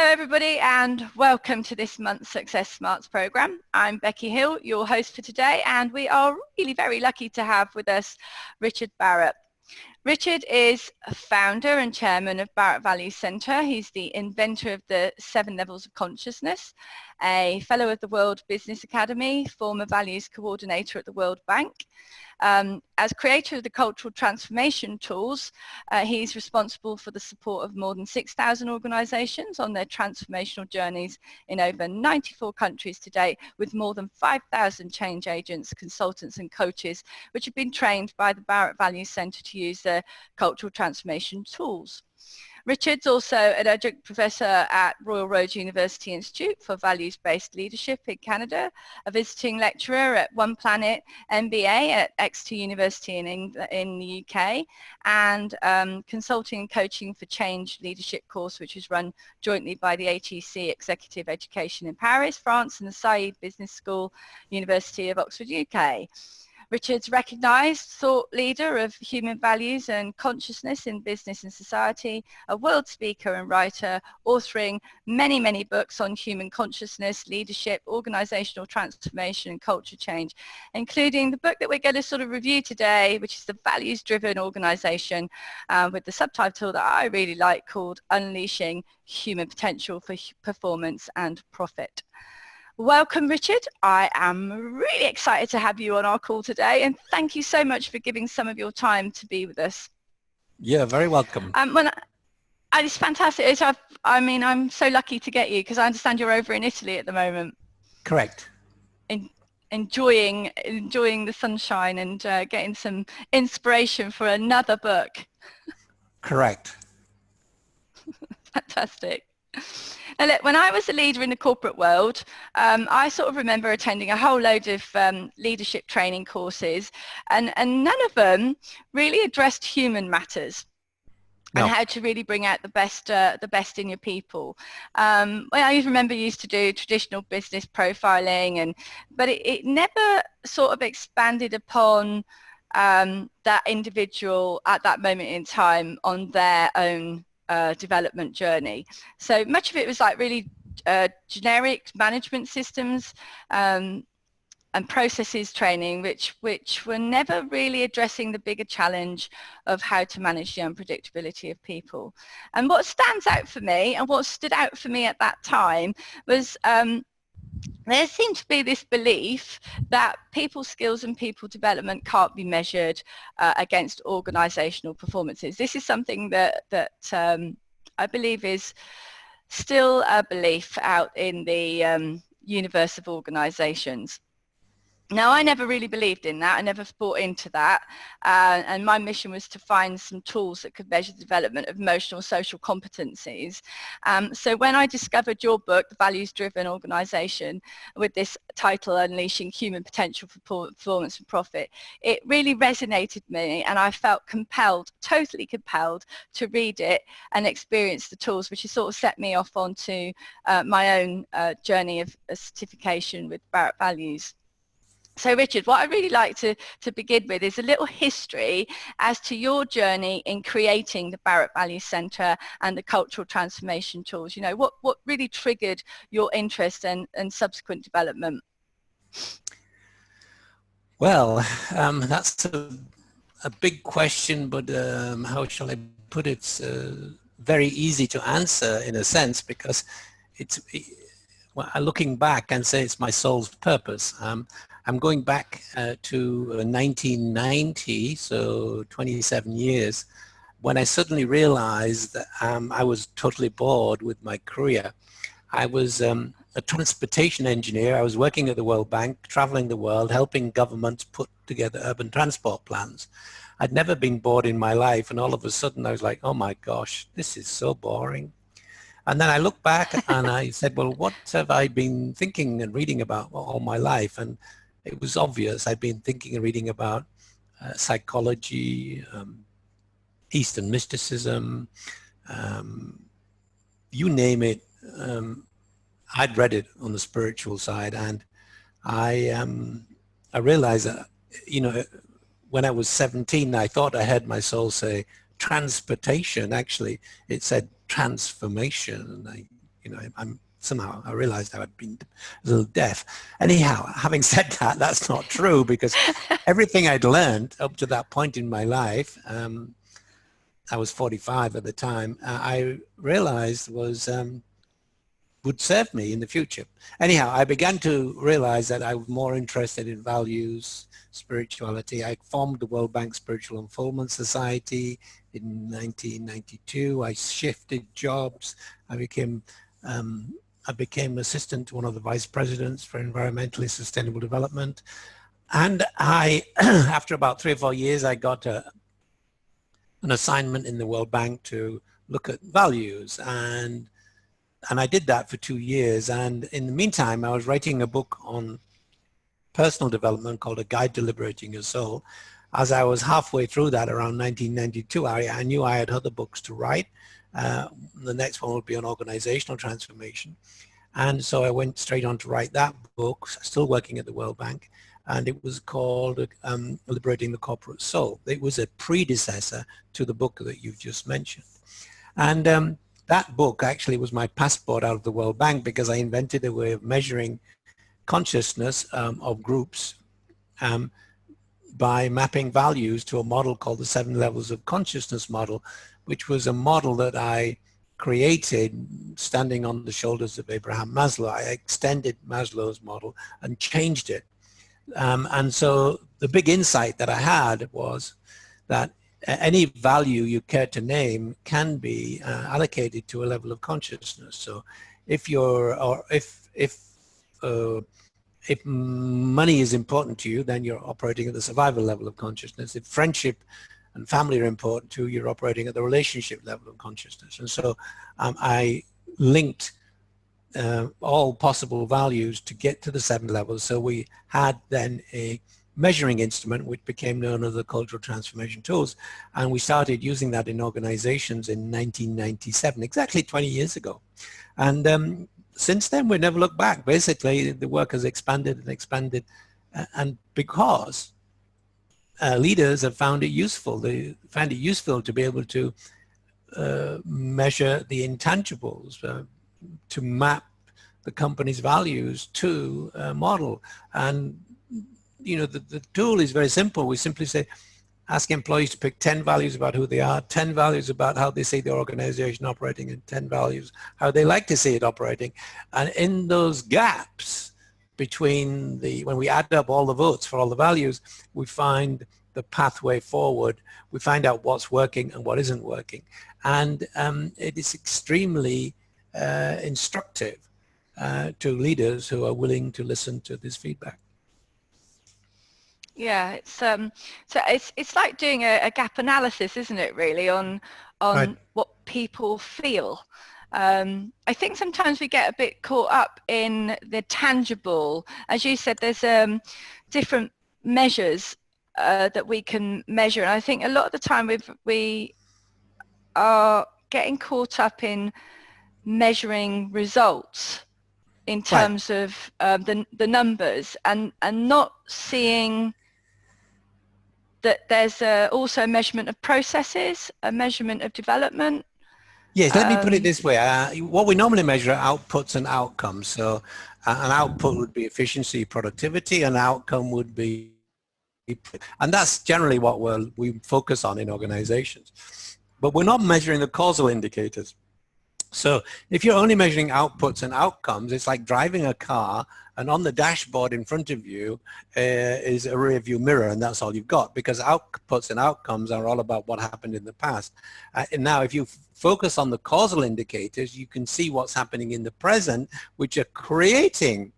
everybody, and welcome to this month's Success Smarts program. I'm Becky Hill, your host for today, and we are really very lucky to have with us Richard Barrett. Richard is a founder and chairman of Barrett Values Centre. He's the inventor of the 7 levels of consciousness, a fellow of the World Business Academy, former values coordinator at the World Bank. As creator of the cultural transformation tools, he's responsible for the support of more than 6,000 organisations on their transformational journeys in over 94 countries to date, with more than 5,000 change agents, consultants and coaches, which have been trained by the Barrett Values Centre to use their cultural transformation tools. Richard's also an adjunct professor at Royal Road University Institute for Values-Based Leadership in Canada, a visiting lecturer at One Planet MBA at Exeter University in the UK, and consulting and coaching for Change Leadership course, which is run jointly by the HEC Executive Education in Paris, France, and the Saïd Business School, University of Oxford, UK. Richard's recognised thought leader of human values and consciousness in business and society, a world speaker and writer, authoring many, many books on human consciousness, leadership, organisational transformation and culture change, including the book that we're going to sort of review today, which is The Values-Driven Organisation, with the subtitle that I really like called Unleashing Human Potential for Performance and Profit. Welcome, Richard. I am really excited to have you on our call today, and thank you so much for giving some of your time to be with us. Yeah, very welcome. It's fantastic. I'm so lucky to get you because I understand you're over in Italy at the moment. Correct. Enjoying the sunshine and getting some inspiration for another book. Correct. Fantastic. Now, look, when I was a leader in the corporate world, I sort of remember attending a whole load of leadership training courses, and none of them really addressed human matters. No. And how to really bring out the best in your people. I remember used to do traditional business profiling, but it never sort of expanded upon that individual at that moment in time on their own development journey. So much of it was like really generic management systems and processes training, which were never really addressing the bigger challenge of how to manage the unpredictability of people. And what stands out for me, and what stood out for me at that time, was there seemed to be this belief that people skills and people development can't be measured against organisational performances. This is something that I believe is still a belief out in the universe of organisations. Now, I never really believed in that. I never bought into that. And my mission was to find some tools that could measure the development of emotional social competencies. So when I discovered your book, The Values-Driven Organisation, with this title, Unleashing Human Potential for Performance and Profit, it really resonated with me, and I felt compelled, totally compelled, to read it and experience the tools, which has sort of set me off onto my own journey of certification with Barrett Values. So Richard, what I'd really like to begin with is a little history as to your journey in creating the Barrett Values Centre and the cultural transformation tools. You know, what really triggered your interest and subsequent development? Well, that's a big question, but how shall I put it? It's very easy to answer in a sense, because looking back and say it's my soul's purpose. I'm going back to 1990, so 27 years, when I suddenly realized that I was totally bored with my career. I was a transportation engineer. I was working at the World Bank, traveling the world, helping governments put together urban transport plans. I'd never been bored in my life, and all of a sudden I was like, oh my gosh, this is so boring. And then I looked back and I said, well, what have I been thinking and reading about all my life? And it was obvious. I'd been thinking and reading about psychology, Eastern mysticism, you name it. I'd read it on the spiritual side, and I realized that, you know, when I was 17, I thought I heard my soul say transportation. Actually, it said transformation, and I you know, I'm somehow I realized I had been a little deaf. Anyhow, having said that, that's not true, because everything I'd learned up to that point in my life, I was 45 at the time, I realized was would serve me in the future. Anyhow, I began to realize that I was more interested in values, spirituality. I formed the World Bank Spiritual Unfoldment Society in 1992. I shifted jobs. I became assistant to one of the vice presidents for environmentally sustainable development. And I, after about 3 or 4 years, I got an assignment in the World Bank to look at values, and I did that for 2 years. And in the meantime, I was writing a book on personal development called A Guide to Liberating Your Soul. As I was halfway through that around 1992, I knew I had other books to write. The next one would be on organizational transformation. And so I went straight on to write that book, still working at the World Bank. And it was called Liberating the Corporate Soul. It was a predecessor to the book that you've just mentioned. And that book actually was my passport out of the World Bank, because I invented a way of measuring consciousness of groups by mapping values to a model called the 7 Levels of Consciousness model, which was a model that I created standing on the shoulders of Abraham Maslow. I extended Maslow's model and changed it. And so the big insight that I had was that any value you care to name can be allocated to a level of consciousness. So if if money is important to you, then you're operating at the survival level of consciousness. If friendship and family are important to you, you're operating at the relationship level of consciousness. And so I linked all possible values to get to the 7 levels. So we had then a measuring instrument which became known as the cultural transformation tools, and we started using that in organizations in 1997, exactly 20 years ago. And since then we never looked back. Basically the work has expanded and expanded, and because leaders have found it useful, they find it useful to be able to measure the intangibles, to map the company's values to a model. And you know, the tool is very simple. We simply say, ask employees to pick 10 values about who they are, 10 values about how they see the organization operating, and 10 values how they like to see it operating. And in those gaps between when we add up all the votes for all the values, we find the pathway forward. We find out what's working and what isn't working. And it is extremely instructive to leaders who are willing to listen to this feedback. Yeah, so it's like doing a gap analysis, isn't it, really, on Right. what people feel. I think sometimes we get a bit caught up in the tangible. As you said, there's different measures that we can measure, and I think a lot of the time we are getting caught up in measuring results in terms of the numbers, and not seeing that there's also a measurement of processes, a measurement of development. Yes, let me put it this way. What we normally measure are outputs and outcomes. So an output would be efficiency, productivity, an outcome would be, and that's generally what we focus on in organizations. But we're not measuring the causal indicators. So if you're only measuring outputs and outcomes, it's like driving a car and on the dashboard in front of you is a rear view mirror, and that's all you've got, because outputs and outcomes are all about what happened in the past. And now if you focus on the causal indicators, you can see what's happening in the present, which are creating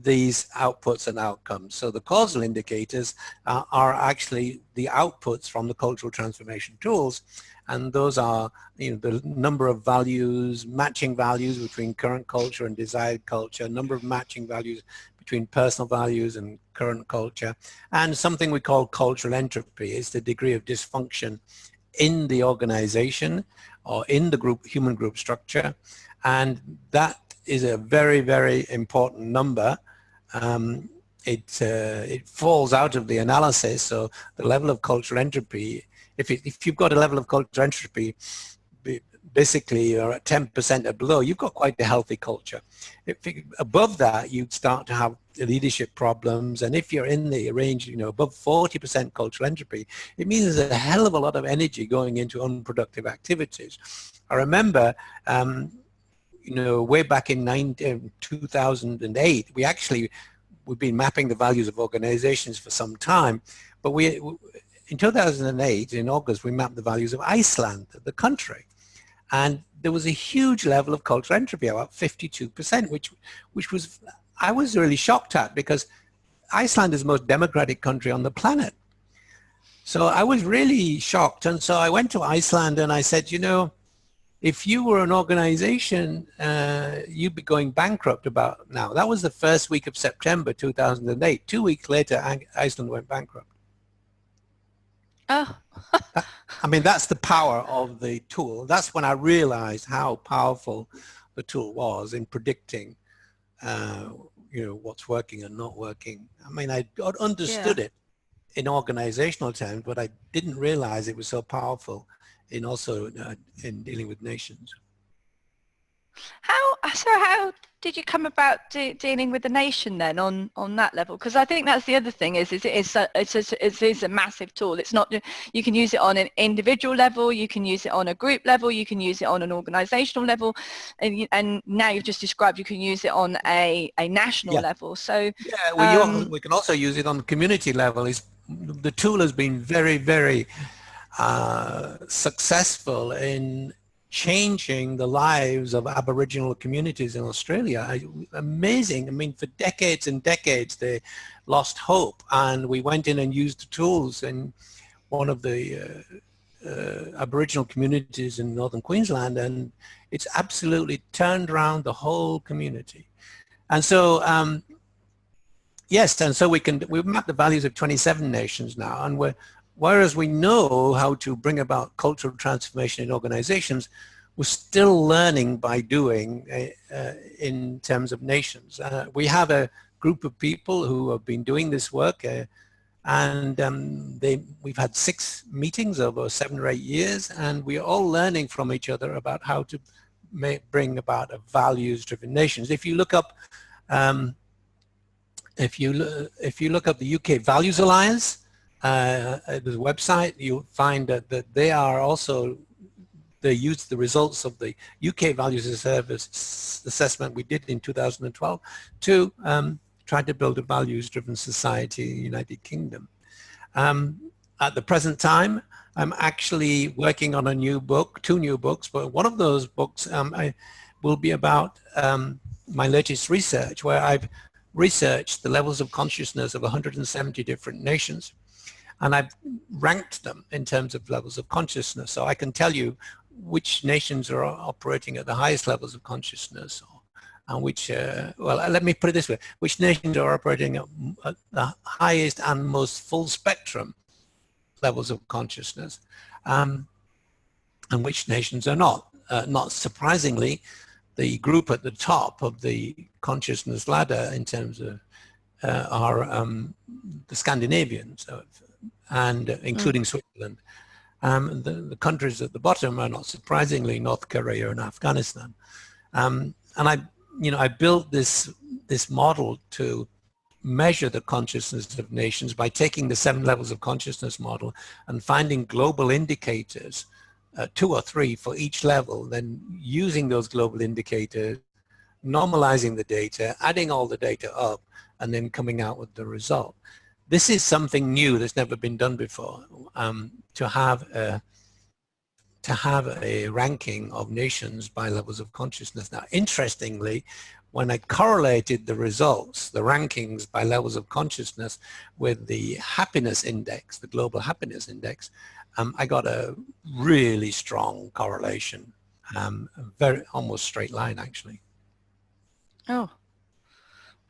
these outputs and outcomes. So the causal indicators are actually the outputs from the cultural transformation tools. And those are, you know, the number of values, matching values between current culture and desired culture, number of matching values between personal values and current culture, and something we call cultural entropy. It's the degree of dysfunction in the organization or in the group, human group structure. And that is a very, very important number. It falls out of the analysis. So the level of cultural entropy, if you've got a level of cultural entropy basically you're at 10% or below, you've got quite a healthy culture. Above that, you'd start to have leadership problems. And if you're in the range, above 40% cultural entropy, it means there's a hell of a lot of energy going into unproductive activities. I remember, way back in 2008, we've been mapping the values of organizations for some time, but in 2008, in August, we mapped the values of Iceland, the country. And there was a huge level of cultural entropy, about 52%, which was, I was really shocked at, because Iceland is the most democratic country on the planet. So I was really shocked. And so I went to Iceland and I said, if you were an organization, you'd be going bankrupt about now. That was the first week of September 2008. 2 weeks later, Iceland went bankrupt. Oh. I mean, that's the power of the tool. That's when I realized how powerful the tool was in predicting, what's working and not working. I mean, I understood it in organizational terms, but I didn't realize it was so powerful in also in dealing with nations. How did you come about dealing with the nation then on that level? Because I think that's the other thing is it is a massive tool. It's not, you can use it on an individual level, you can use it on a group level, you can use it on an organizational level, and now you've just described you can use it on a national level. So we can also use it on the community level. The tool has been very, very successful in changing the lives of Aboriginal communities in Australia. Amazing. I mean, for decades and decades, they lost hope, and we went in and used the tools in one of the Aboriginal communities in northern Queensland, and it's absolutely turned around the whole community. And so, yes, and so we've mapped the values of 27 nations now, and whereas we know how to bring about cultural transformation in organizations, we're still learning by doing in terms of nations. We have a group of people who have been doing this work, and we've had 6 meetings over 7 or 8 years, and we're all learning from each other about how to bring about a values-driven nations. If you look up the UK Values Alliance, the website, you'll find that they are also, they use the results of the UK Values as a Service assessment we did in 2012 to try to build a values-driven society in the United Kingdom. At the present time, I'm actually working on a new book, 2 new books, but one of those books will be about my latest research, where I've researched the levels of consciousness of 170 different nations. And I've ranked them in terms of levels of consciousness. So I can tell you which nations are operating at the highest levels of consciousness, and which, well, let me put it this way, which nations are operating at the highest and most full spectrum levels of consciousness, and which nations are not. Not surprisingly, the group at the top of the consciousness ladder in terms of are the Scandinavians, and including Switzerland. The countries at the bottom are, not surprisingly, North Korea and Afghanistan. And I built this model to measure the consciousness of nations by taking the 7 levels of consciousness model and finding global indicators, 2 or 3 for each level, then using those global indicators, normalizing the data, adding all the data up, and then coming out with the result. This is something new that's never been done before, to have a ranking of nations by levels of consciousness. Now, interestingly, when I correlated the results, the rankings by levels of consciousness with the happiness index, the global happiness index, I got a really strong correlation, very almost straight line, actually. Oh,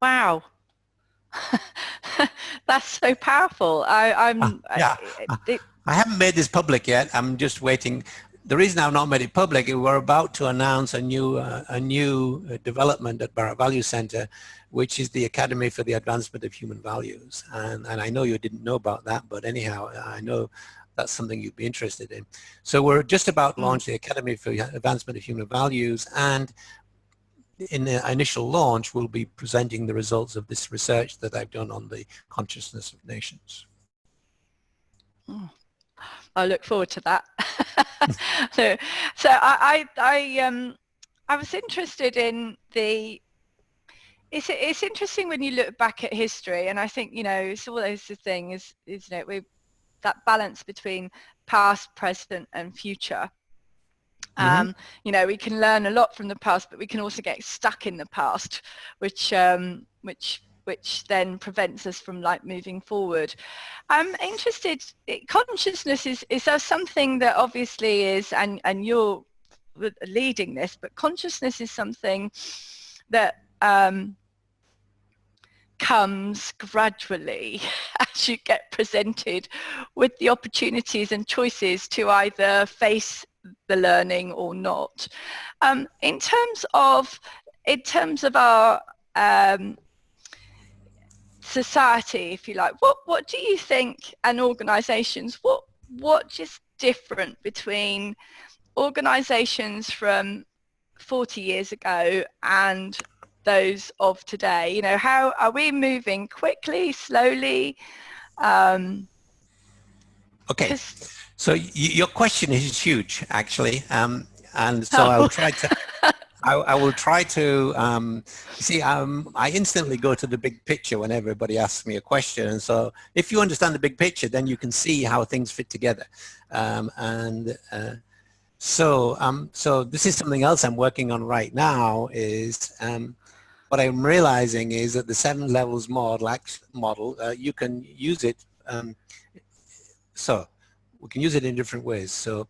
wow. That's so powerful. I haven't made this public yet. I'm just waiting. The reason I've not made it public is we're about to announce a new development at Barrett Value Center, which is the Academy for the Advancement of Human Values. And I know you didn't know about that, but anyhow, I know that's something you'd be interested in. So we're just about to Mm. launch the Academy for Advancement of Human Values, and in the initial launch, we'll be presenting the results of this research that I've done on the consciousness of nations. Mm. I look forward to that. I was interested in the. It's interesting when you look back at history, and I think, you know, it's always the thing is you know, that balance between past, present, and future. Mm-hmm. You know, we can learn a lot from the past, but we can also get stuck in the past, which then prevents us from like moving forward. I'm interested. Consciousness is something that obviously is, and you're leading this, but consciousness is something that comes gradually as you get presented with the opportunities and choices to either face the learning or not. In terms of our society, if you like, what do you think, and organisations, what is different between organisations from 40 years ago and those of today? You know, how are we moving quickly, slowly? Okay, so your question is huge, actually, and so Oh. I will try to see. I instantly go to the big picture when everybody asks me a question, and so if you understand the big picture, then you can see how things fit together. So this is something else I'm working on right now. Is what I'm realizing is that the 7 levels model, you can use it. So we can use it in different ways. So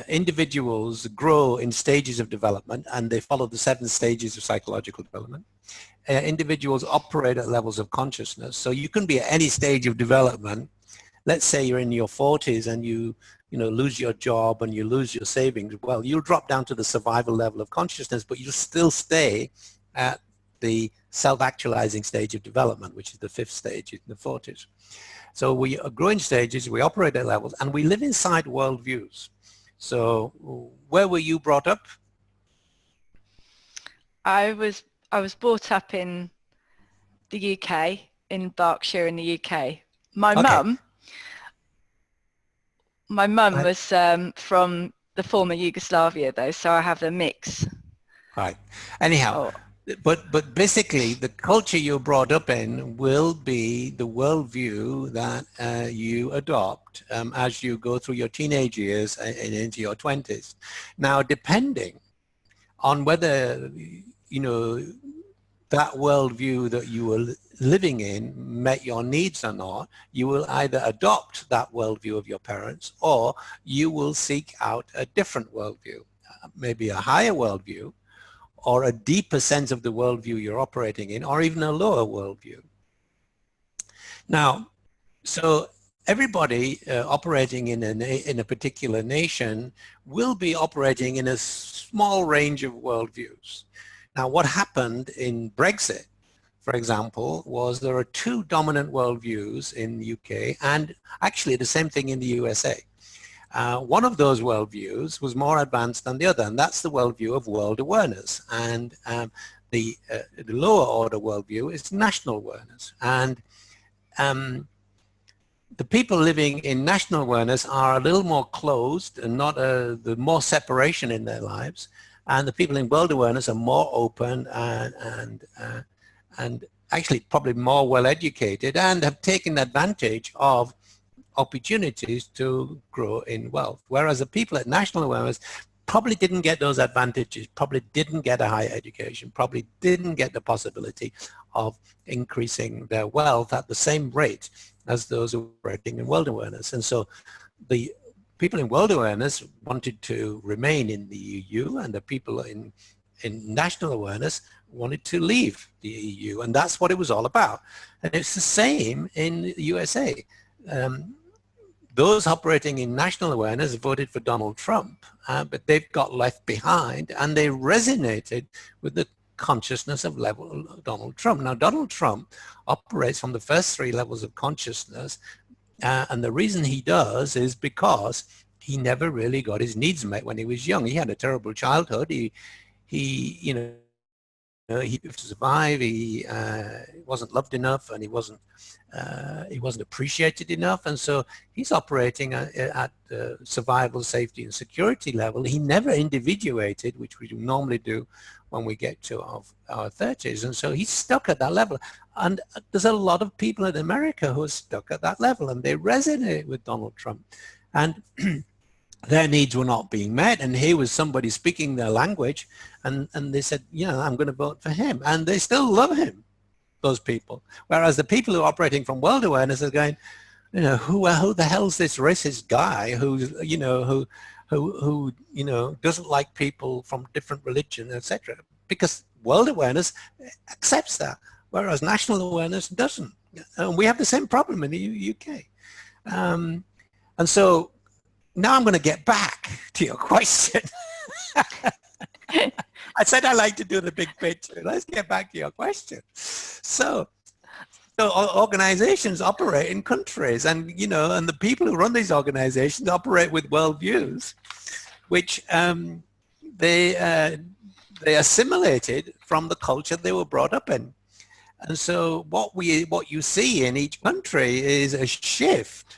individuals grow in stages of development, and they follow the 7 stages of psychological development. Individuals operate at levels of consciousness. So you can be at any stage of development. Let's say you're in your 40s and you lose your job and you lose your savings. Well, you'll drop down to the survival level of consciousness, but you'll still stay at the self-actualizing stage of development, which is the 5th stage in the 40s. So we are growing stages, we operate at levels, and we live inside worldviews. So where were you brought up? I was brought up in the UK, in Berkshire in the UK. My mum was from the former Yugoslavia, though, so I have a mix. Right. Anyhow, but basically the culture you're brought up in will be the worldview that you adopt as you go through your teenage years and into your 20s. Now, depending on whether, that worldview that you were living in met your needs or not, you will either adopt that worldview of your parents, or you will seek out a different worldview, maybe a higher worldview, or a deeper sense of the worldview you're operating in, or even a lower worldview. Now, so everybody operating in a particular nation will be operating in a small range of worldviews. Now, what happened in Brexit, for example, was there are 2 dominant worldviews in the UK, and actually the same thing in the USA. One of those worldviews was more advanced than the other, and that's the worldview of world awareness. And the lower order worldview is national awareness. And the people living in national awareness are a little more closed and not the more separation in their lives. And the people in world awareness are more open and actually probably more well educated and have taken advantage of opportunities to grow in wealth, whereas the people at national awareness probably didn't get those advantages, probably didn't get a higher education, probably didn't get the possibility of increasing their wealth at the same rate as those operating in world awareness. And so the people in world awareness wanted to remain in the EU, and the people in national awareness wanted to leave the EU, and that's what it was all about. And it's the same in the USA. Those operating in national awareness voted for Donald Trump, but they've got left behind, and they resonated with the consciousness of Donald Trump. Now, Donald Trump operates from the first 3 levels of consciousness And the reason he does is because he never really got his needs met when he was young. He had a terrible childhood. He he to survive. He wasn't loved enough, and he wasn't appreciated enough, and so he's operating at survival, safety, and security level. He never individuated, which we normally do when we get to our 30s, and so he's stuck at that level. And there's a lot of people in America who are stuck at that level, and they resonate with Donald Trump, and their needs were not being met. And here was somebody speaking their language, and they said, yeah, I'm going to vote for him, and they still love him, those people. Whereas the people who are operating from world awareness are going, who the hell's this racist guy who's, who doesn't like people from different religions, etc. Because world awareness accepts that, whereas national awareness doesn't. And we have the same problem in the UK. And so now I'm going to get back to your question. I said I like to do the big picture. Let's get back to your question. So organizations operate in countries, and and the people who run these organizations operate with worldviews, which they assimilated from the culture they were brought up in. And so what you see in each country is a shift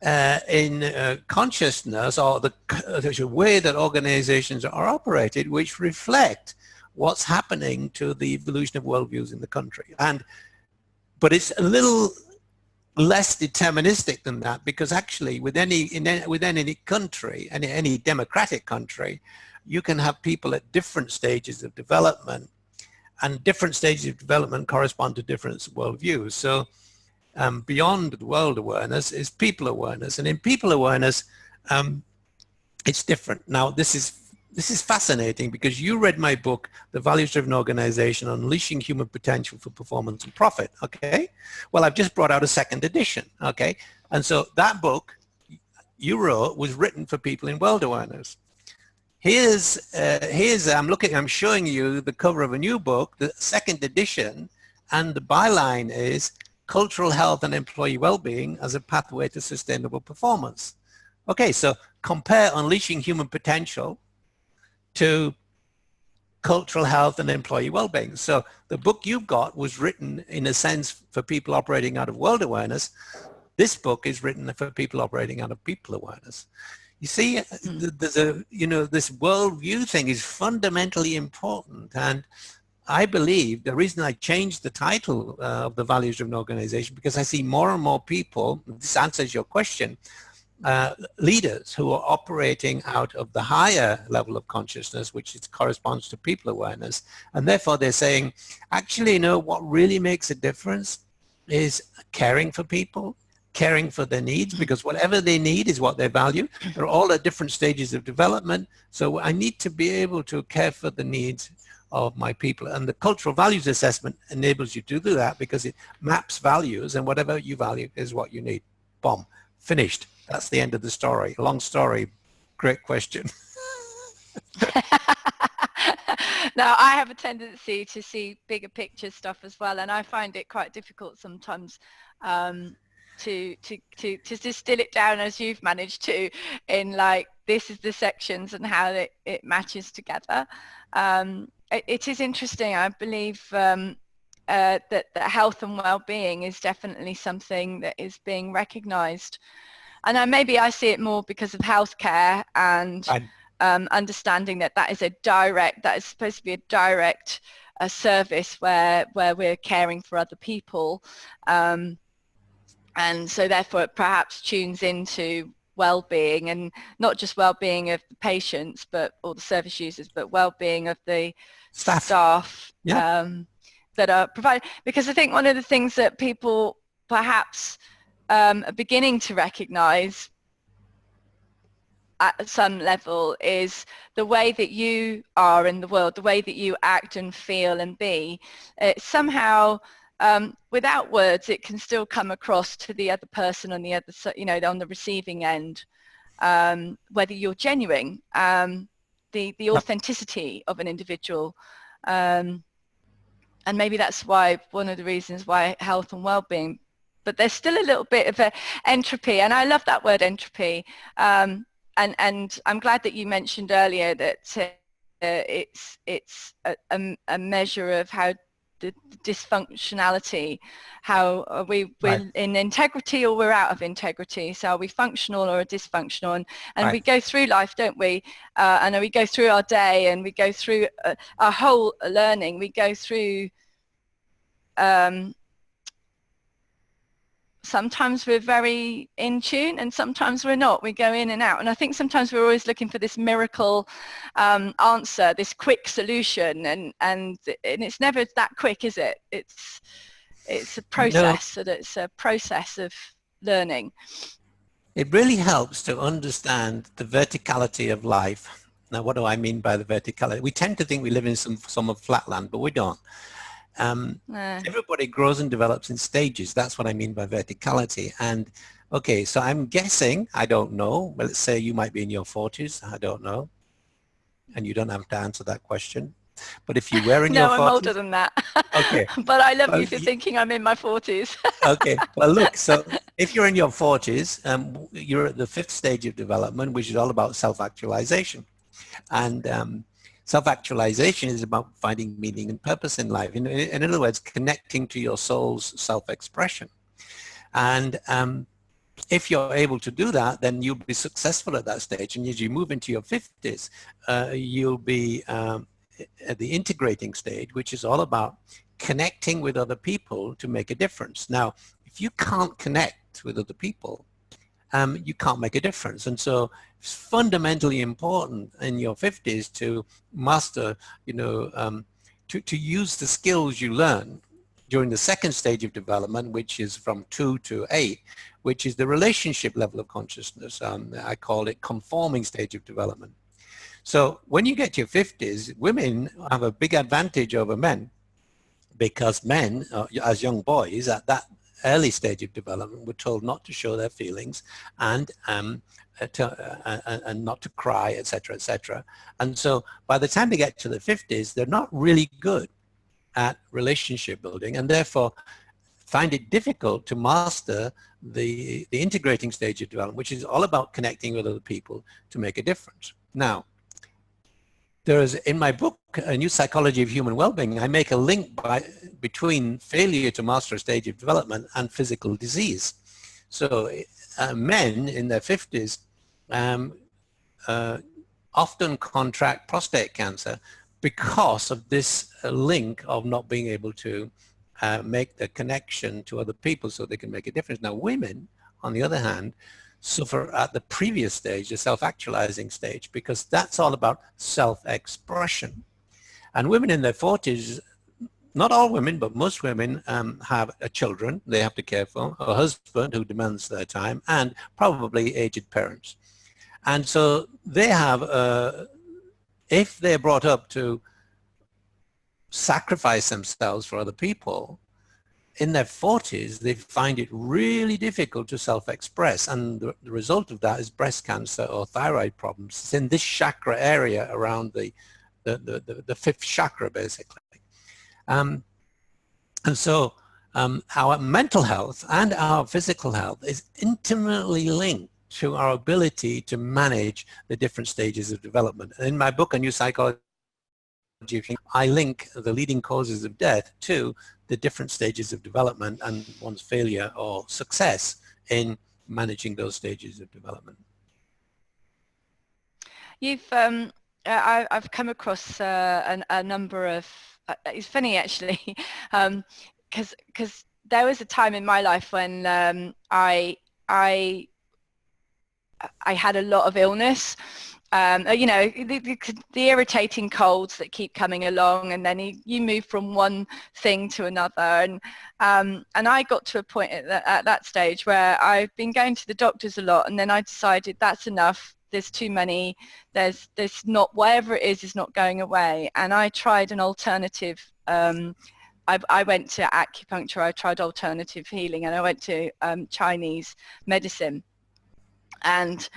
in consciousness, or the way that organizations are operated, which reflect what's happening to the evolution of worldviews in the country. But it's a little less deterministic than that, because actually within any country, any democratic country, you can have people at different stages of development, and different stages of development correspond to different worldviews. So beyond world awareness is people awareness, and in people awareness, it's different. Now, this is fascinating, because you read my book, The Values-Driven Organization: Unleashing Human Potential for Performance and Profit. Okay, well, I've just brought out a second edition. Okay, and so that book you wrote was written for people in world awareness. Here's I'm showing you the cover of a new book, the second edition, and the byline is Cultural Health and Employee Wellbeing as a Pathway to Sustainable Performance. Okay, so compare Unleashing Human Potential to Cultural Health and Employee Wellbeing. So the book you've got was written, in a sense, for people operating out of world awareness. This book is written for people operating out of people awareness. You see, there's this worldview thing is fundamentally important, and I believe the reason I changed the title of the Values-Driven Organization, because I see more and more people, this answers your question, leaders who are operating out of the higher level of consciousness, which corresponds to people awareness, and therefore they're saying, actually, what really makes a difference is caring for people, caring for their needs, because whatever they need is what they value. They're all at different stages of development, so I need to be able to care for the needs of my people. And the cultural values assessment enables you to do that, because it maps values, and whatever you value is what you need. Boom, finished. That's the end of the story. Long story, great question. Now, I have a tendency to see bigger picture stuff as well, and I find it quite difficult sometimes to distill it down as you've managed to, in like, this is the sections and how it matches together. It is interesting. I believe that health and well-being is definitely something that is being recognized, and maybe I see it more because of healthcare and understanding that is supposed to be a direct service where we're caring for other people, and so therefore it perhaps tunes into well-being, and not just well-being of the patients or the service users, but well-being of the staff Yeah. that are provided. Because I think one of the things that people perhaps are beginning to recognize at some level is the way that you are in the world, the way that you act and feel and be. Somehow, without words, it can still come across to the other person on the other side, on the receiving end, whether you're genuine, the authenticity of an individual. And maybe that's why one of the reasons why health and well-being but there's still a little bit of a entropy, and I love that word entropy. And I'm glad that you mentioned earlier that it's a measure of how the dysfunctionality, how are we're Right. in integrity or we're out of integrity. So are we functional or dysfunctional? And we Right. go through life, don't we? And we go through our day, and we go through our whole learning. We go through sometimes we're very in tune and sometimes we're not. We go in and out. And I think sometimes we're always looking for this miracle answer, this quick solution. And it's never that quick, is it? It's a No, process, and it's a process of learning. it really helps to understand the verticality of life. Now, what do I mean by the verticality? We tend to think we live in some of flatland, but we don't. Everybody grows and develops in stages. That's what I mean by verticality. And okay, so I'm guessing, I don't know, but let's say you might be in your 40s, I don't know, and you don't have to answer that question. But if you were in your No, I'm older 40s, than that. okay. But I love Well, you for thinking I'm in my 40s. okay, well look, so if you're in your 40s, you're at the fifth stage of development, which is all about self-actualization. And self-actualization is about finding meaning and purpose in life. In other words, connecting to your soul's self-expression. And if you're able to do that, then you'll be successful at that stage. And as you move into your 50s, you'll be at the integrating stage, which is all about connecting with other people to make a difference. Now, if you can't connect with other people, you can't make a difference. And so it's fundamentally important in your 50s to master, to use the skills you learn during the second stage of development, which is from 2 to 8, which is the relationship level of consciousness. I call it conforming stage of development. So when you get to your 50s, women have a big advantage over men, because men, as young boys at that early stage of development, were told not to show their feelings and not to cry, etc., etc. And so by the time they get to the 50s, they're not really good at relationship building, and therefore find it difficult to master the integrating stage of development, which is all about connecting with other people to make a difference. Now, there is, in my book, A New Psychology of Human Wellbeing, I make a link between failure to master a stage of development and physical disease. So men in their 50s often contract prostate cancer because of this link of not being able to make the connection to other people so they can make a difference. Now, women, on the other hand, suffer at the previous stage, the self-actualizing stage, because that's all about self-expression. And women in their 40s, not all women, but most women have children they have to care for, a husband who demands their time, and probably aged parents. And so they have, if they're brought up to sacrifice themselves for other people, in their 40s, they find it really difficult to self-express. And the result of that is breast cancer or thyroid problems. It's in this chakra area around the fifth chakra, basically. And so our mental health and our physical health is intimately linked to our ability to manage the different stages of development. In my book, A New Psychology, I link the leading causes of death to the different stages of development and one's failure or success in managing those stages of development. I've come across a number of, it's funny actually, because there was a time in my life when I had a lot of illness. The irritating colds that keep coming along, and then you move from one thing to another. And I got to a point at that stage where I've been going to the doctors a lot, and then I decided that's enough. There's too many. There's not, whatever it is not going away. And I tried an alternative. I went to acupuncture. I tried alternative healing, and I went to Chinese medicine. And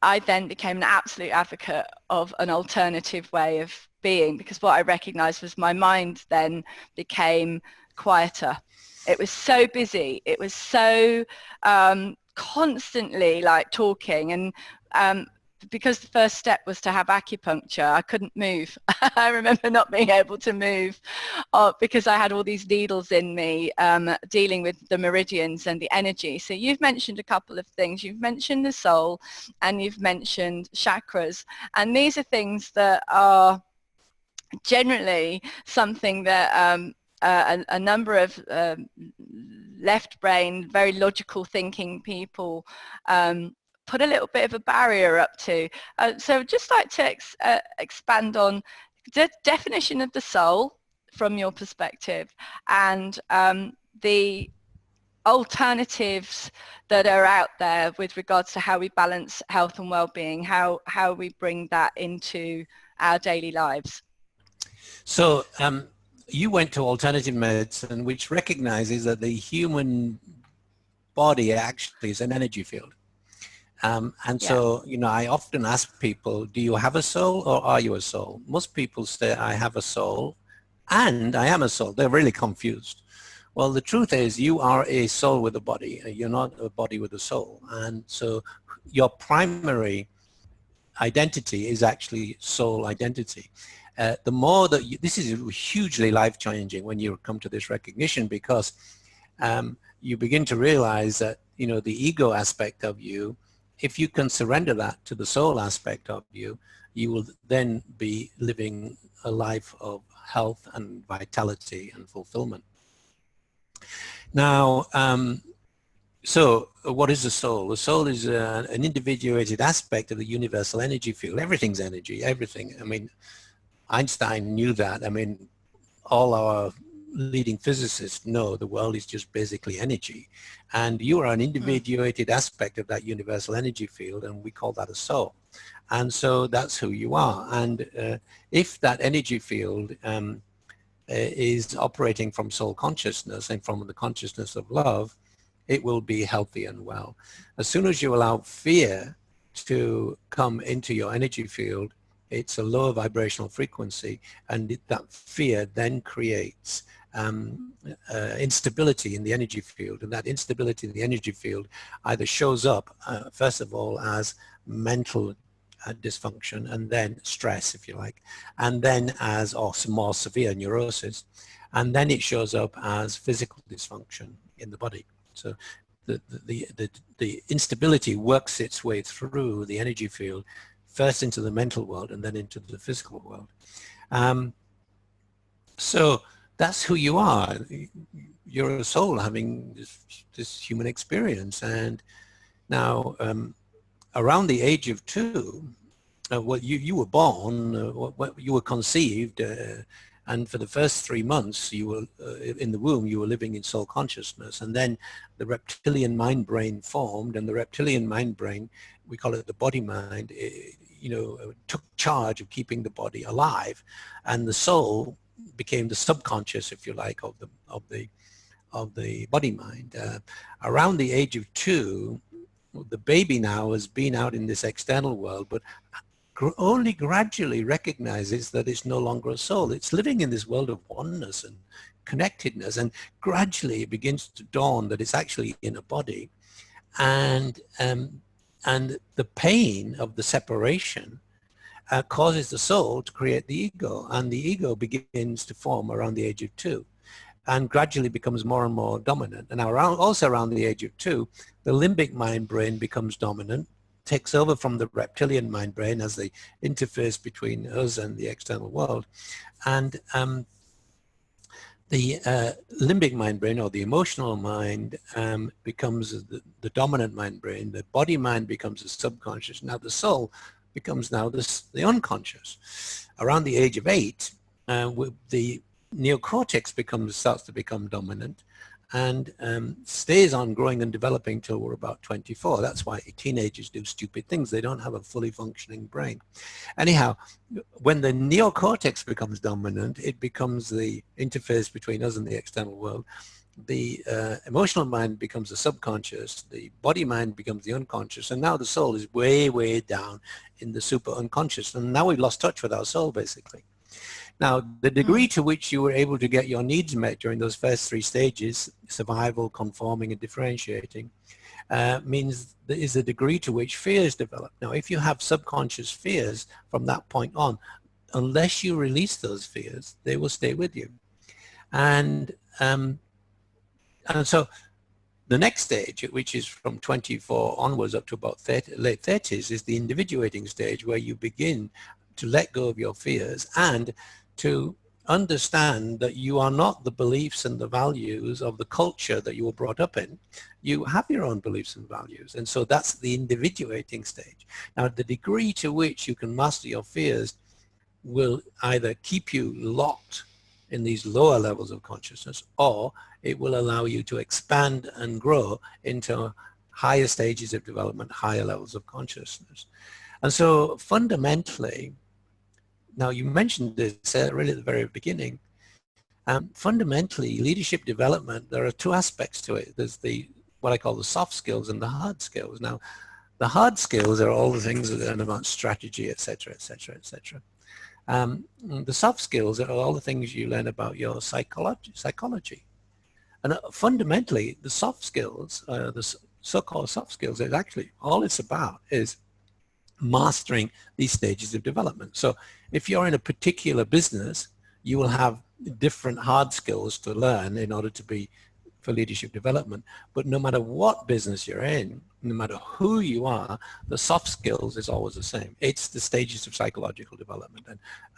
I then became an absolute advocate of an alternative way of being, because what I recognized was my mind then became quieter. It was so busy. It was so constantly like talking, and because the first step was to have acupuncture, I couldn't move. I remember not being able to move because I had all these needles in me, dealing with the meridians and the energy. So you've mentioned a couple of things. You've mentioned the soul and you've mentioned chakras. And these are things that are generally something that a number of left brain, very logical thinking people put a little bit of a barrier up to. So I'd just like to expand on the definition of the soul from your perspective, and the alternatives that are out there with regards to how we balance health and well-being, how we bring that into our daily lives. So you went to alternative medicine, which recognizes that the human body actually is an energy field. And so, you know, I often ask people, do you have a soul or are you a soul? Most people say, I have a soul and I am a soul. They're really confused. Well, the truth is you are a soul with a body. You're not a body with a soul. And so your primary identity is actually soul identity. The more that this is hugely life-changing when you come to this recognition, because you begin to realize that, you know, the ego aspect of you, if you can surrender that to the soul aspect of you, you will then be living a life of health and vitality and fulfillment. Now, so what is the soul? The soul is an individuated aspect of the universal energy field. Everything's energy, everything. I mean, Einstein knew that. I mean, all our leading physicists know the world is just basically energy. And you are an individuated aspect of that universal energy field, and we call that a soul. And so that's who you are. And if that energy field is operating from soul consciousness and from the consciousness of love, it will be healthy and well. As soon as you allow fear to come into your energy field, it's a lower vibrational frequency, and that fear then creates instability in the energy field. And that instability in the energy field either shows up, first of all, as mental dysfunction, and then stress, if you like, and then as more severe neurosis, and then it shows up as physical dysfunction in the body. So the instability works its way through the energy field, first into the mental world and then into the physical world. So that's who you are. You're a soul having this human experience. And now, around the age of 2, you were born, you were conceived, and for the first 3 months you were in the womb, you were living in soul consciousness, and then the reptilian mind brain formed, and the reptilian mind brain, we call it the body mind, you know, took charge of keeping the body alive, and the soul became the subconscious, if you like, of the body mind. Around the age of 2, the baby now has been out in this external world, but only gradually recognizes that it's no longer a soul. It's living in this world of oneness and connectedness, and gradually it begins to dawn that it's actually in a body, and the pain of the separation causes the soul to create the ego, and the ego begins to form around the age of 2 and gradually becomes more and more dominant. And also around the age of 2, the limbic mind brain becomes dominant, takes over from the reptilian mind brain as the interface between us and the external world. And the limbic mind brain, or the emotional mind, becomes the dominant mind brain. The body mind becomes the subconscious. Now the soul becomes now the unconscious. Around the age of 8, the neocortex starts to become dominant, and stays on growing and developing till we're about 24. That's why teenagers do stupid things. They don't have a fully functioning brain. Anyhow, when the neocortex becomes dominant, it becomes the interface between us and the external world. The emotional mind becomes the subconscious, the body mind becomes the unconscious, and now the soul is way, way down in the super unconscious. And now we've lost touch with our soul, basically. Now, the degree to which you were able to get your needs met during those first three stages, survival, conforming, and differentiating, means there is a degree to which fears develop. Now, if you have subconscious fears from that point on, unless you release those fears, they will stay with you. And so the next stage, which is from 24 onwards up to about late 30s, is the individuating stage, where you begin to let go of your fears and to understand that you are not the beliefs and the values of the culture that you were brought up in. You have your own beliefs and values. And so that's the individuating stage. Now, the degree to which you can master your fears will either keep you locked in these lower levels of consciousness, or it will allow you to expand and grow into higher stages of development, higher levels of consciousness. And so fundamentally, now you mentioned this really at the very beginning, fundamentally leadership development, there are two aspects to it. There's what I call the soft skills and the hard skills. Now, the hard skills are all the things that learn about strategy, etc., etc., etc. The soft skills are all the things you learn about your psychology. And fundamentally, the soft skills, the so-called soft skills, is actually all it's about is mastering these stages of development. So if you're in a particular business, you will have different hard skills to learn in order to be for leadership development. But no matter what business you're in, no matter who you are, the soft skills is always the same. It's the stages of psychological development.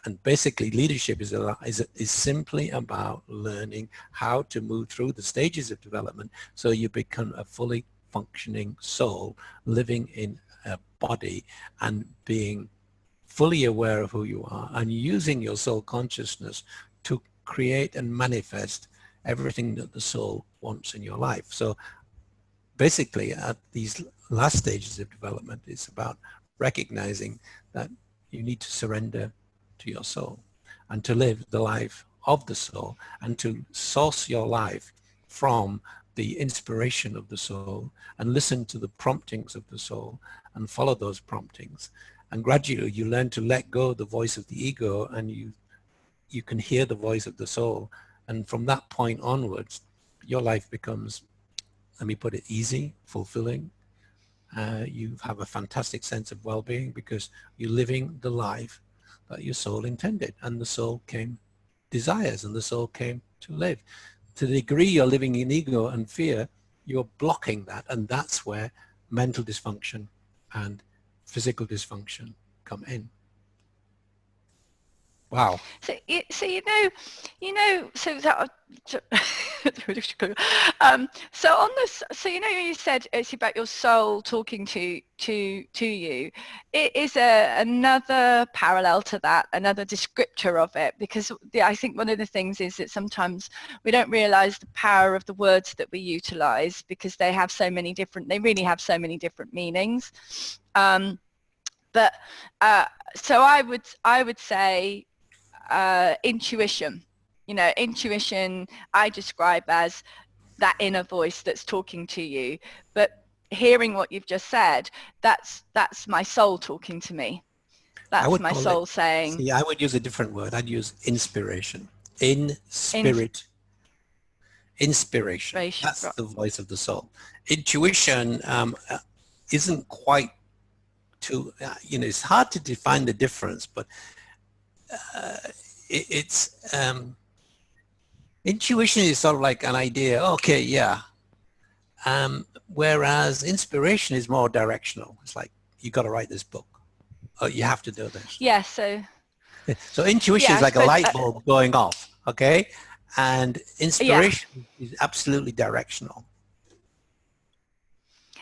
And basically leadership is simply about learning how to move through the stages of development so you become a fully functioning soul living in a body and being fully aware of who you are and using your soul consciousness to create and manifest everything that the soul wants in your life. So basically at these last stages of development, it's about recognizing that you need to surrender to your soul and to live the life of the soul and to source your life from the inspiration of the soul and listen to the promptings of the soul and follow those promptings. And gradually you learn to let go of the voice of the ego and you can hear the voice of the soul. And from that point onwards, your life becomes, let me put it, easy, fulfilling. You have a fantastic sense of well-being because you're living the life that your soul intended, and the soul desires, and the soul came to live. To the degree you're living in ego and fear, you're blocking that, and that's where mental dysfunction and physical dysfunction come in. Wow. So you know, so that, so on this, so you know, you said it's about your soul talking to you. It is another parallel to that, another descriptor of it, because I think one of the things is that sometimes we don't realize the power of the words that we utilize because they have so many different, they really have so many different meanings. But so I would say intuition. You know, intuition I describe as that inner voice that's talking to you. But hearing what you've just said, that's my soul talking to me. That's my soul saying. See, I would use a different word. I'd use inspiration. Inspiration. That's the voice of the soul. Intuition isn't quite too, you know, it's hard to define the difference, but intuition is sort of like an idea, okay, yeah. Whereas inspiration is more directional. It's like, you got to write this book. Oh, you have to do this. Yeah, so intuition is like a light bulb going off, okay? And inspiration is absolutely directional.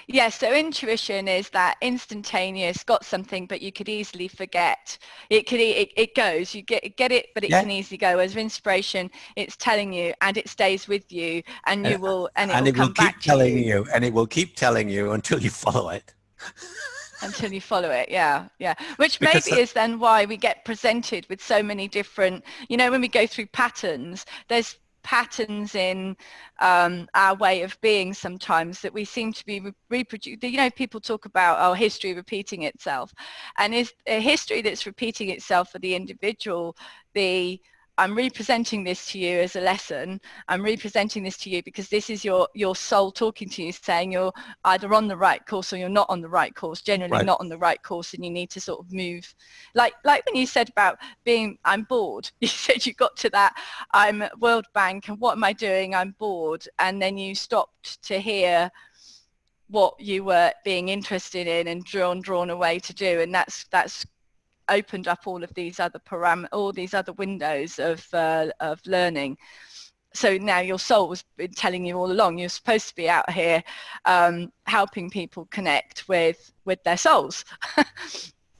Yeah, so intuition is that instantaneous, got something, but you could easily forget. It goes, you get it, but it can easily go. Whereas inspiration, it's telling you, and it stays with you, and you will, and it will come back to you. And it will keep telling you until you follow it. Until you follow it, yeah. Which maybe is then why we get presented with so many different, you know, when we go through patterns, there's patterns in our way of being sometimes that we seem to be reproducing. You know, people talk about, oh, history repeating itself, and is a history that's repeating itself for the individual. I'm representing this to you as a lesson. I'm representing this to you because this is your soul talking to you, saying you're either on the right course or you're not on the right course, generally Right. not on the right course, and you need to sort of move. Like when you said about being, I'm bored, you said you got to that, I'm at World Bank and what am I doing? I'm bored. And then you stopped to hear what you were being interested in and drawn away to do. And that's opened up all of these other all these other windows of learning. So now your soul has been telling you all along you're supposed to be out here helping people connect with their souls.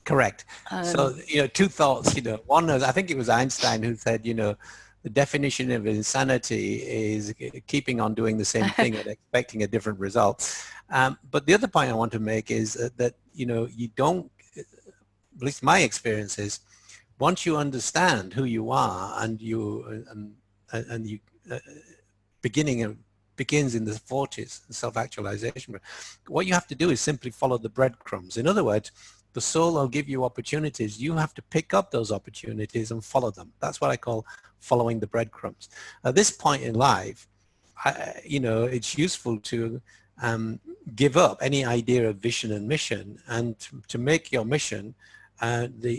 Correct. So, two thoughts, one is, I think it was Einstein who said, the definition of insanity is keeping on doing the same thing and expecting a different result. But the other point I want to make is that, you don't, at least my experience is, once you understand who you are and you begins in the 40s, self-actualization, what you have to do is simply follow the breadcrumbs. In other words, the soul will give you opportunities. You have to pick up those opportunities and follow them. That's what I call following the breadcrumbs. At this point in life, it's useful to give up any idea of vision and mission, and to make your mission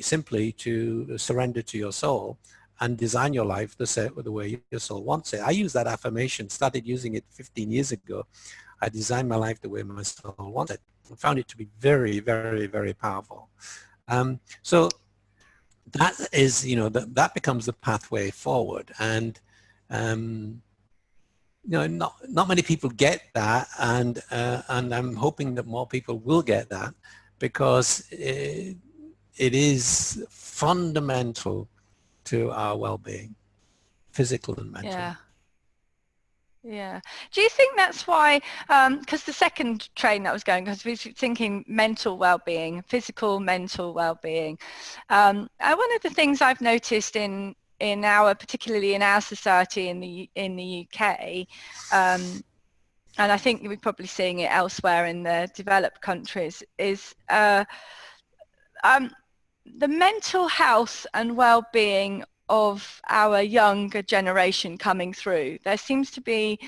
simply to surrender to your soul and design your life the way your soul wants it. I use that affirmation, started using it 15 years ago. I designed my life the way my soul wants it. I found it to be very, very, very powerful. So that is, that becomes the pathway forward. And, not many people get that. And I'm hoping that more people will get that, because it is fundamental to our well-being, physical and mental. Yeah. Do you think that's why, because the second train that was going, because we were thinking mental well-being, physical, mental well-being. One of the things I've noticed particularly in our society in the UK, and I think we're probably seeing it elsewhere in the developed countries, is the mental health and well-being of our younger generation coming through. There seems to be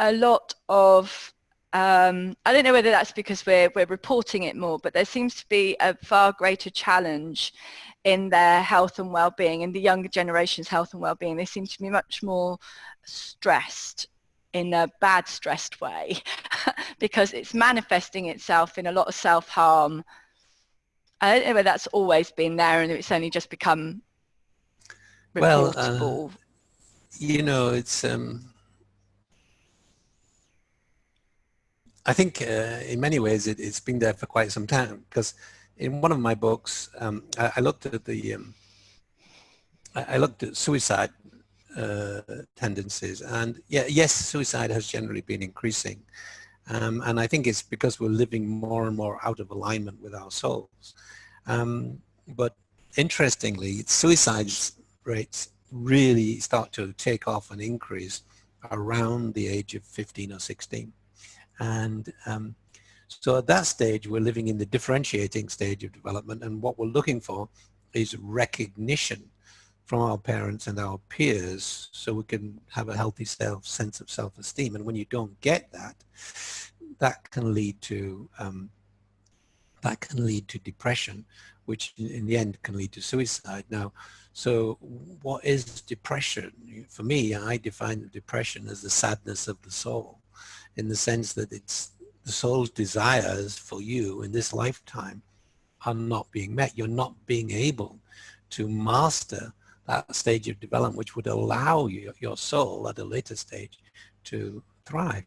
a lot of, I don't know whether that's because we're reporting it more, but there seems to be a far greater challenge in their health and well-being, in the younger generation's health and well-being. They seem to be much more stressed, in a bad stressed way, because it's manifesting itself in a lot of self-harm. I don't know whether that's always been there and it's only just become reportable. It's I think in many ways it's been there for quite some time, because in one of my books I looked at suicide tendencies, and yes, suicide has generally been increasing, and I think it's because we're living more and more out of alignment with our souls. But interestingly, suicide rates really start to take off and increase around the age of 15 or 16. And so at that stage, we're living in the differentiating stage of development, and what we're looking for is recognition from our parents and our peers, so we can have a healthy sense of self-esteem. And when you don't get that, that can lead to depression, which in the end can lead to suicide. Now, so what is depression? For me, I define the depression as the sadness of the soul, in the sense that it's the soul's desires for you in this lifetime are not being met. You're not being able to master that stage of development which would allow your soul at a later stage to thrive.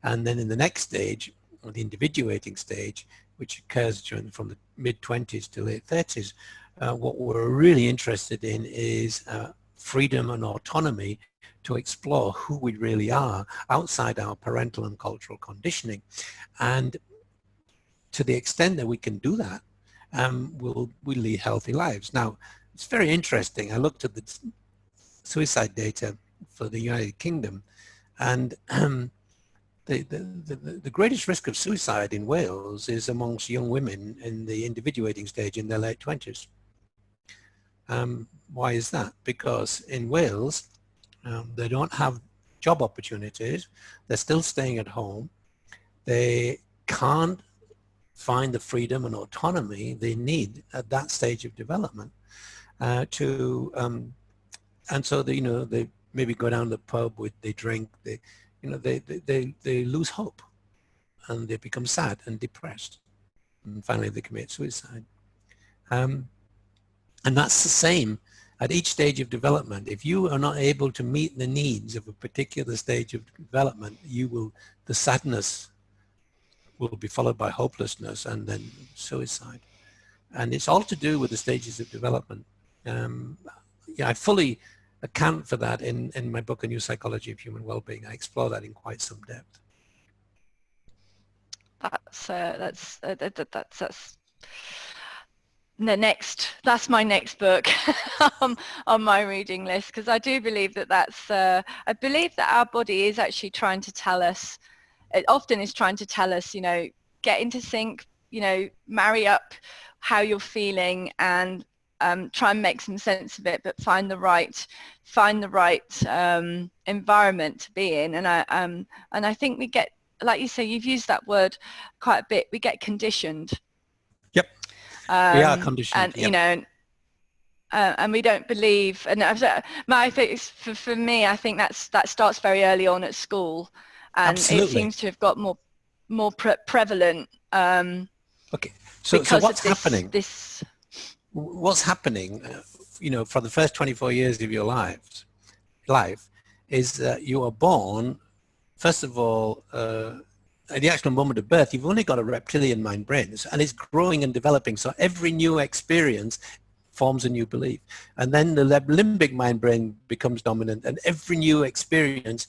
And then in the next stage, the individuating stage, which occurs from the mid-20s to late 30s, what we're really interested in is freedom and autonomy to explore who we really are outside our parental and cultural conditioning. And to the extent that we can do that, we'll lead healthy lives. Now, it's very interesting. I looked at the suicide data for the United Kingdom. And the greatest risk of suicide in Wales is amongst young women in the individuating stage in their late 20s. Why is that? Because in Wales, they don't have job opportunities. They're still staying at home. They can't find the freedom and autonomy they need at that stage of development and so they, they maybe go down to the pub, they drink, they lose hope, and they become sad and depressed, and finally they commit suicide. And that's the same at each stage of development. If you are not able to meet the needs of a particular stage of development, the sadness will be followed by hopelessness and then suicide. And it's all to do with the stages of development. I fully account for that in my book, A New Psychology of Human Wellbeing. I explore that in quite some depth. That's my next book on my reading list, because I do believe I believe that our body is actually trying to tell us, it often is trying to tell us, get into sync, marry up how you're feeling and try and make some sense of it, but find the right environment to be in. And I think we get, like you say, you've used that word quite a bit, we get conditioned. Yep. We are conditioned. And and we don't believe. And for me, I think that starts very early on at school, and Absolutely. It seems to have got more prevalent. Okay. So what's happening? What's happening? For the first 24 years of your life is that you are born. First of all, at the actual moment of birth, you've only got a reptilian mind brain, and it's growing and developing. So every new experience forms a new belief. And then the limbic mind brain becomes dominant, and every new experience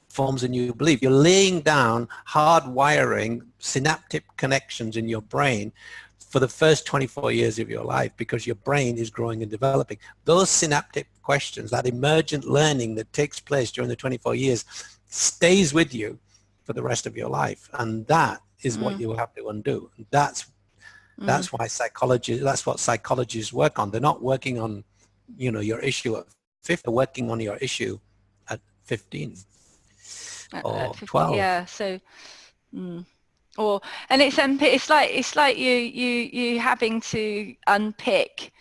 forms a new belief. You're laying down hard wiring, synaptic connections in your brain for the first 24 years of your life, because your brain is growing and developing. Those synaptic questions, that emergent learning that takes place during the 24 years, stays with you for the rest of your life, and that is what you will have to undo. That's why that's what psychologists work on. They're not working on your issue at 50, they're working on your issue at 15 or 12. Yeah. So and it's like you having to unpick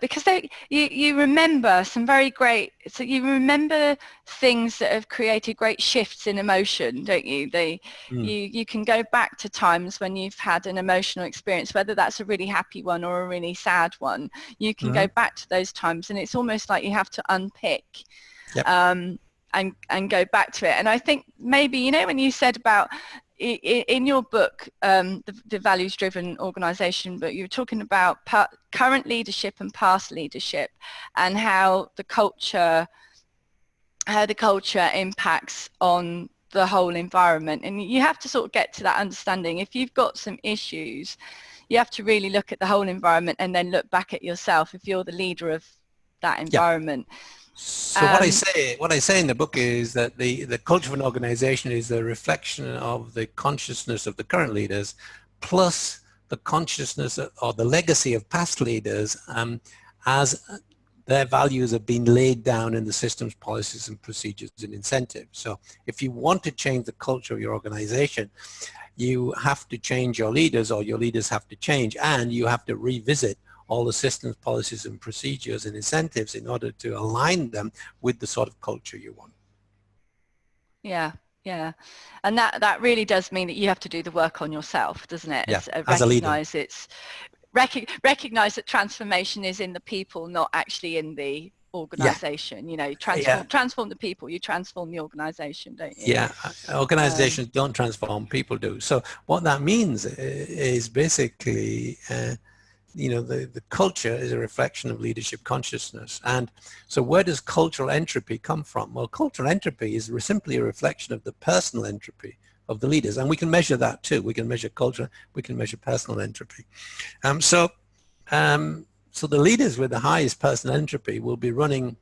because you remember some very great, so you remember things that have created great shifts in emotion, don't you? You can go back to times when you've had an emotional experience, whether that's a really happy one or a really sad one. You can go back to those times, and it's almost like you have to unpick. Yep. And go back to it. And I think maybe, when you said about in your book, the values-driven organization, but you were talking about current leadership and past leadership, and how the culture impacts on the whole environment. And you have to sort of get to that understanding. If you've got some issues, you have to really look at the whole environment and then look back at yourself if you're the leader of that environment. Yeah. So what I say in the book is that the culture of an organization is a reflection of the consciousness of the current leaders, plus the consciousness or the legacy of past leaders, as their values have been laid down in the systems, policies, and procedures and incentives. So if you want to change the culture of your organization, you have to change your leaders, or your leaders have to change, and you have to revisit all the systems, policies, and procedures and incentives in order to align them with the sort of culture you want. Yeah. And that really does mean that you have to do the work on yourself, doesn't it? Yeah, as a leader. Recognize that transformation is in the people, not actually in the organization. Transform the people, you transform the organization, don't you? Yeah, organizations don't transform, people do. So what that means is basically the culture is a reflection of leadership consciousness. And so where does cultural entropy come from? Well, cultural entropy is simply a reflection of the personal entropy of the leaders. And we can measure that too. We can measure culture, we can measure personal entropy. So the leaders with the highest personal entropy will be running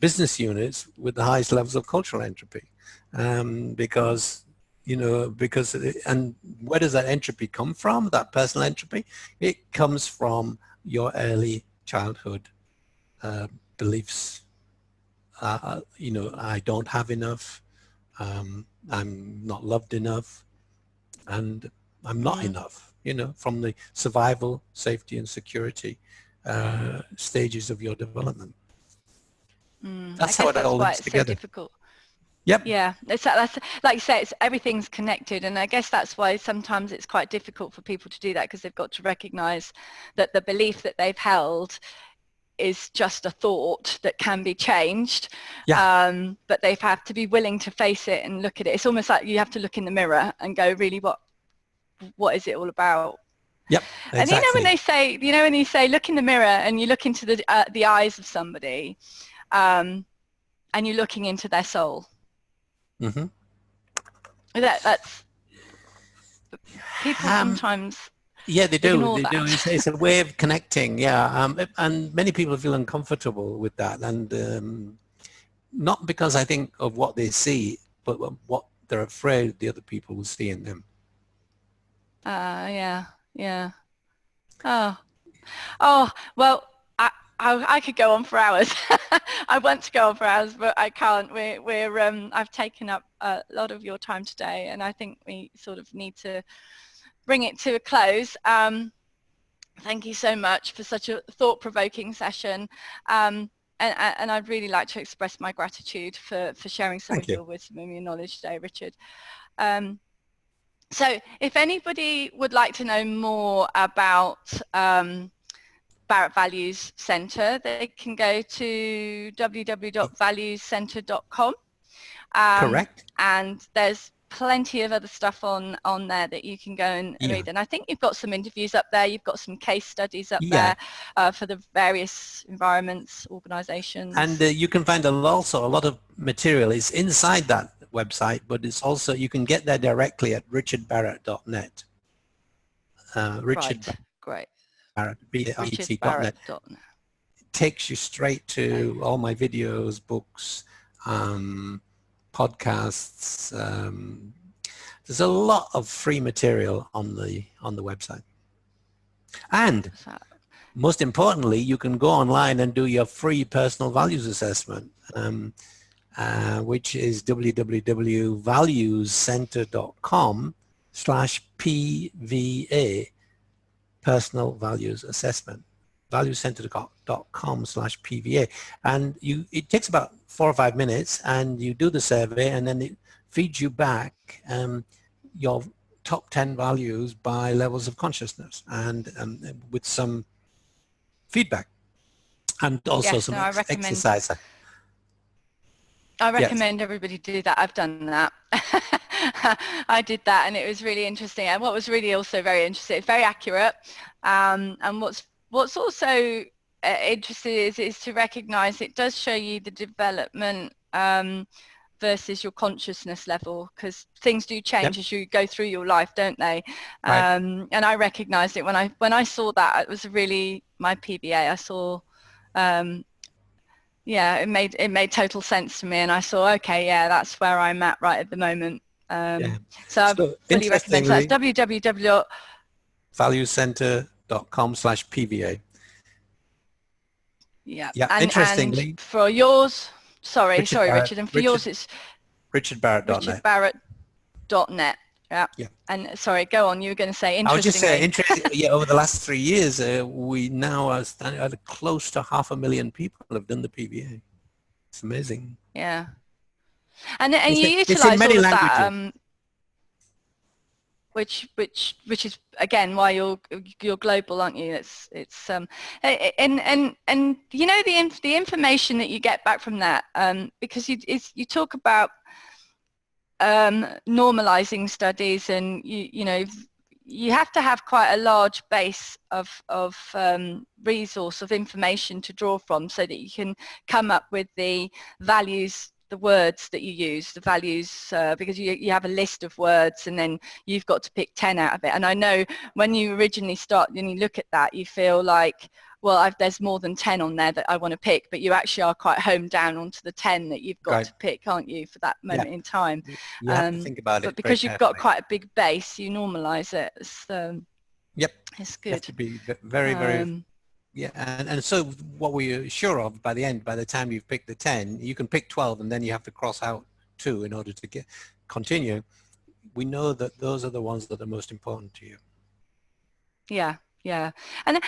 business units with the highest levels of cultural entropy, because and where does that entropy come from? That personal entropy, it comes from your early childhood beliefs. I don't have enough. I'm not loved enough, and I'm not enough. From the survival, safety, and security stages of your development. That's how it all links together. So difficult. Yep. Yeah, that's like you say, everything's connected, and I guess that's why sometimes it's quite difficult for people to do that, because they've got to recognize that the belief that they've held is just a thought that can be changed. Yeah. But they have to be willing to face it and look at it. It's almost like you have to look in the mirror and go, really, what is it all about? Yep, exactly. And when you say look in the mirror, and you look into the eyes of somebody, and you're looking into their soul. Mm-hmm. That's people sometimes. Yeah, they do. It's a way of connecting. Yeah, and many people feel uncomfortable with that, and not because I think of what they see, but what they're afraid the other people will see in them. Yeah. Oh, well, I could go on for hours. I want to go on for hours, but I can't. I've taken up a lot of your time today, and I think we sort of need to bring it to a close. Thank you so much for such a thought-provoking session. And I'd really like to express my gratitude for sharing some of your wisdom and your knowledge today, Richard. So if anybody would like to know more about Barrett Values Centre, they can go to www.valuescentre.com. Correct. And there's plenty of other stuff on there that you can go and read. And I think you've got some interviews up there. You've got some case studies up there for the various environments, organisations. And you can find also a lot of material is inside that website, but it's also, you can get there directly at richardbarrett.net. Great. Barrett, richardbarrett.net. It takes you straight to all my videos, books, podcasts. There's a lot of free material on the website. And most importantly, you can go online and do your free personal values assessment, which is www.valuescentre.com/PVA, personal values assessment, valuescentre.com/PVA. And it takes about 4 or 5 minutes, and you do the survey, and then it feeds you back your top 10 values by levels of consciousness, and with some feedback, and also some exercise. I recommend everybody do that. I've done that. I did that, and it was really interesting. And what was really also very interesting, it's very accurate. And what's also interesting is to recognize it does show you the development versus your consciousness level, because things do change as you go through your life, don't they? Right. And I recognized it when I saw that. It was really my PBA. I saw. It made total sense to me, and I saw, okay, that's where I'm at right at the moment. So I fully recommend that. That's www.valuescentre.com/PVA. Yeah. Interestingly, and for yours, sorry, Richard, and for yours it's richardbarrett.net. richardbarrett.net. Yeah. And sorry, go on. You were going to say interesting. I was just saying, interesting. Over the last 3 years, we now are standing at close to 500,000 people have done the PVA. It's amazing. Yeah. And you utilize all of that, which is again why you're global, aren't you? It's and the information that you get back from that, because you talk about normalizing studies, and you have to have quite a large base of resource of information to draw from, so that you can come up with the values the words that you use, the values, because you have a list of words and then you've got to pick 10 out of it. And I know when you originally start and you look at that, you feel like, well, there's more than 10 on there that I want to pick, but you actually are quite honed down onto the 10 that you've got Right. to pick, aren't you, for that moment in time? You have to think about but it because very you've got carefully. quite a big base, you normalize it. Yep. It's You have good. to be very, very, yeah. And so what we're sure of by the time you've picked the 10, you can pick 12 and then you have to cross out 2 in order to continue. We know that those are the ones that are most important to you. Yeah, yeah. And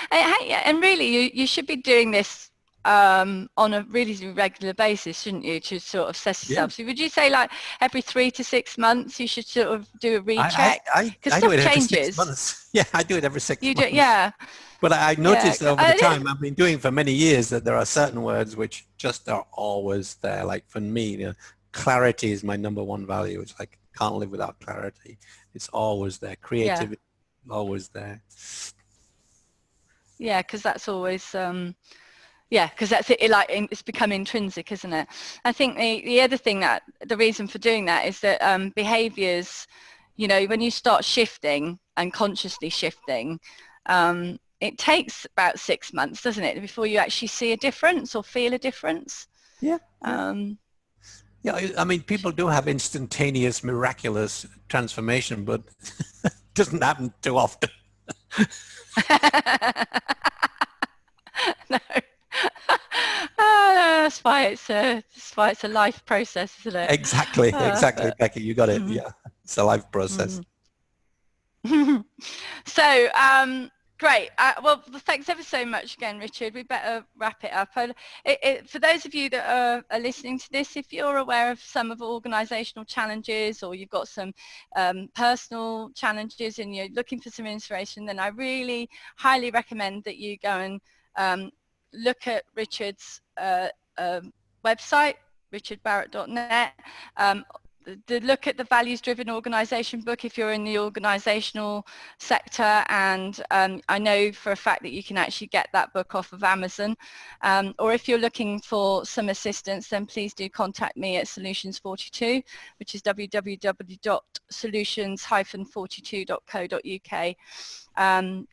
really you should be doing this on a really regular basis, shouldn't you, to sort of assess Yeah. yourself? So would you say like every 3 to 6 months you should sort of do a recheck? Because I do stuff it every 6 changes. months. Yeah, I do it every 6 You do, months. yeah. But I Yeah. noticed over the time I've been doing for many years that there are certain words which just are always there. Like for me, clarity is my #1 value. It's like, can't live without clarity. It's always there. Creativity, always there. Yeah, because that's always because that's it. Like it's become intrinsic, isn't it? I think the other thing, that the reason for doing that is that behaviors, when you start shifting and consciously shifting, it takes about 6 months, doesn't it, before you actually see a difference or feel a difference. Yeah. Yeah, I mean, people do have instantaneous, miraculous transformation, but it doesn't happen too often. No. That's why it's a life process, isn't it? Exactly, Becky, you got it. Yeah, it's a life process. So great. Well, thanks ever so much again, Richard. We better wrap it up. For those of you that are listening to this, if you're aware of some of the organisational challenges, or you've got some personal challenges and you're looking for some inspiration, then I really highly recommend that you go and look at Richard's website, richardbarrett.net. Look at the Values Driven Organisation book if you're in the organisational sector, and I know for a fact that you can actually get that book off of Amazon, or if you're looking for some assistance, then please do contact me at Solutions42, which is www.solutions-42.co.uk,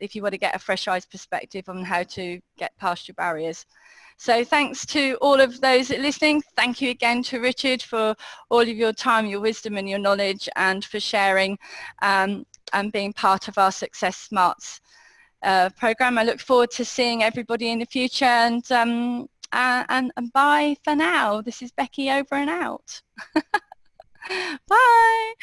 if you want to get a fresh eyes perspective on how to get past your barriers. So thanks to all of those listening. Thank you again to Richard for all of your time, your wisdom and your knowledge, and for sharing and being part of our Success Smarts program. I look forward to seeing everybody in the future, and bye for now. This is Becky, over and out. Bye.